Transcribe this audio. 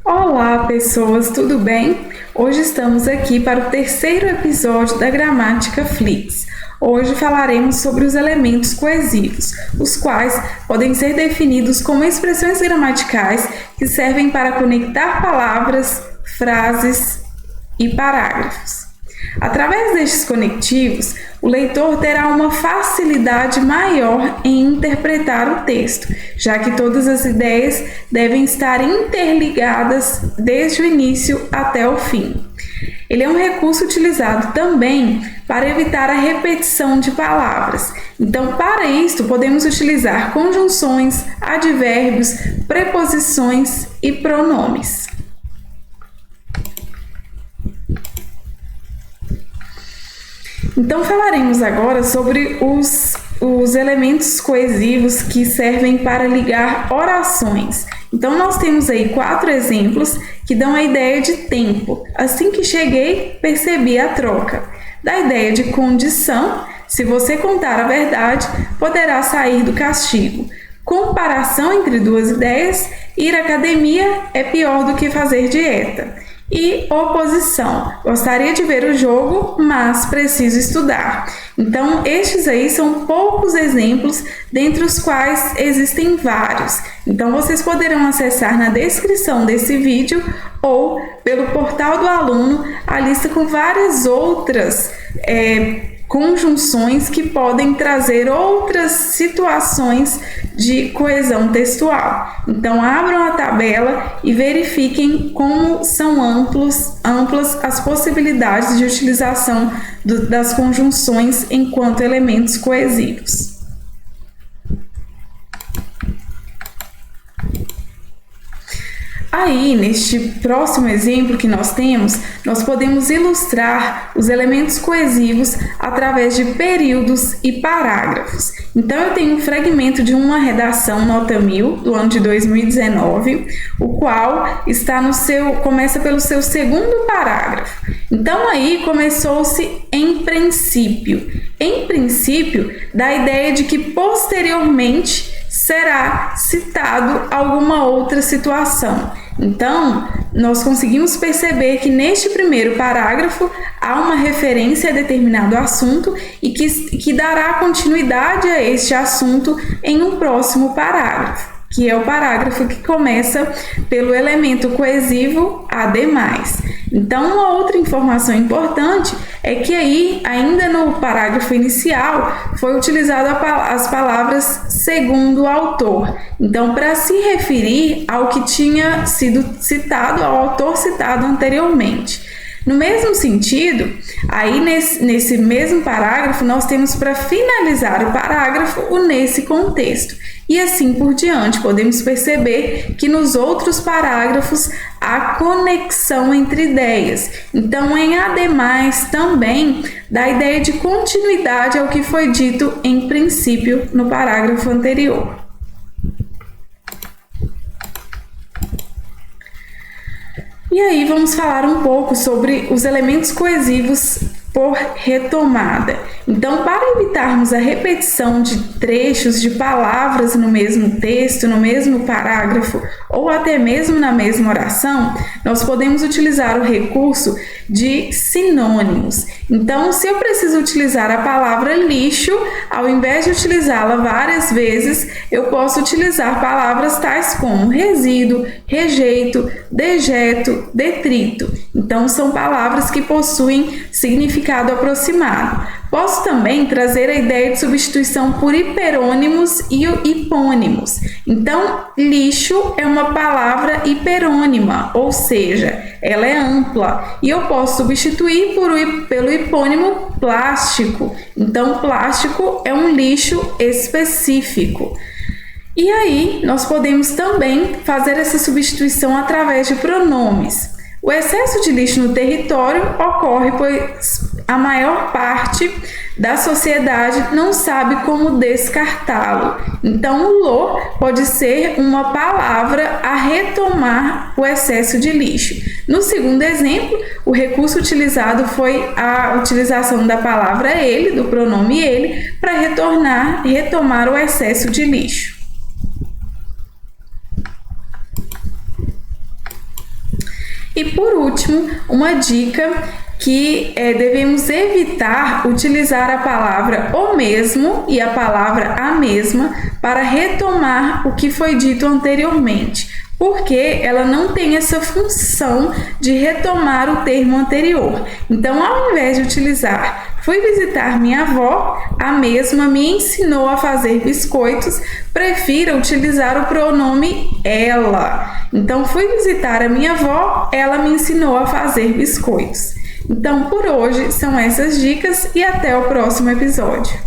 Olá, pessoas, tudo bem? Hoje estamos aqui para o terceiro episódio da Gramática Flix. Hoje falaremos sobre os elementos coesivos, os quais podem ser definidos como expressões gramaticais que servem para conectar palavras, frases e parágrafos. Através destes conectivos, o leitor terá uma facilidade maior em interpretar o texto, já que todas as ideias devem estar interligadas desde o início até o fim. Ele é um recurso utilizado também para evitar a repetição de palavras. Então, para isto, podemos utilizar conjunções, advérbios, preposições e pronomes. Então, falaremos agora sobre os elementos coesivos que servem para ligar orações. Então, nós temos aí 4 exemplos que dão a ideia de tempo. Assim que cheguei, percebi a troca. Da ideia de condição, se você contar a verdade, poderá sair do castigo. Comparação entre duas ideias, ir à academia é pior do que fazer dieta. E oposição, gostaria de ver o jogo, mas preciso estudar. Então, estes aí são poucos exemplos, dentre os quais existem vários. Então, vocês poderão acessar na descrição desse vídeo ou pelo portal do aluno a lista com várias outras conjunções que podem trazer outras situações de coesão textual. Então, abram a tabela e verifiquem como são amplas as possibilidades de utilização das conjunções enquanto elementos coesivos. Aí, neste próximo exemplo que nós temos, nós podemos ilustrar os elementos coesivos através de períodos e parágrafos. Então, eu tenho um fragmento de uma redação nota 1000 do ano de 2019, o qual começa pelo seu segundo parágrafo. Então, aí começou-se em princípio. Em princípio, dá a ideia de que posteriormente será citado alguma outra situação. Então, nós conseguimos perceber que neste primeiro parágrafo há uma referência a determinado assunto e que dará continuidade a este assunto em um próximo parágrafo, que é o parágrafo que começa pelo elemento coesivo ademais. Então, uma outra informação importante é que aí, ainda no parágrafo inicial, foi utilizado as palavras segundo o autor. Então, para se referir ao que tinha sido citado, ao autor citado anteriormente. No mesmo sentido, aí nesse mesmo parágrafo, nós temos para finalizar o parágrafo o nesse contexto. E assim por diante, podemos perceber que nos outros parágrafos há conexão entre ideias. Então, em ademais, também dá a ideia de continuidade ao que foi dito em princípio no parágrafo anterior. E aí vamos falar um pouco sobre os elementos coesivos por retomada. Então, para evitarmos a repetição de trechos de palavras no mesmo texto, no mesmo parágrafo ou até mesmo na mesma oração, nós podemos utilizar o recurso de sinônimos. Então, se eu preciso utilizar a palavra lixo, ao invés de utilizá-la várias vezes, eu posso utilizar palavras tais como resíduo, rejeito, dejeto, detrito. Então, são palavras que possuem significado aproximado. Posso também trazer a ideia de substituição por hiperônimos e hipônimos. Então, lixo é uma palavra hiperônima, ou seja, ela é ampla. E eu posso substituir pelo hipônimo plástico. Então, plástico é um lixo específico. E aí, nós podemos também fazer essa substituição através de pronomes. O excesso de lixo no território ocorre pois a maior parte da sociedade não sabe como descartá-lo. Então, o lo pode ser uma palavra a retomar o excesso de lixo. No segundo exemplo, o recurso utilizado foi a utilização da palavra ele, do pronome ele, para retomar o excesso de lixo. E por último, uma dica que devemos evitar utilizar a palavra o mesmo e a palavra a mesma para retomar o que foi dito anteriormente, porque ela não tem essa função de retomar o termo anterior. Então, ao invés de utilizar fui visitar minha avó, a mesma me ensinou a fazer biscoitos, prefira utilizar o pronome ela. Então, fui visitar a minha avó, ela me ensinou a fazer biscoitos. Então, por hoje são essas dicas e até o próximo episódio.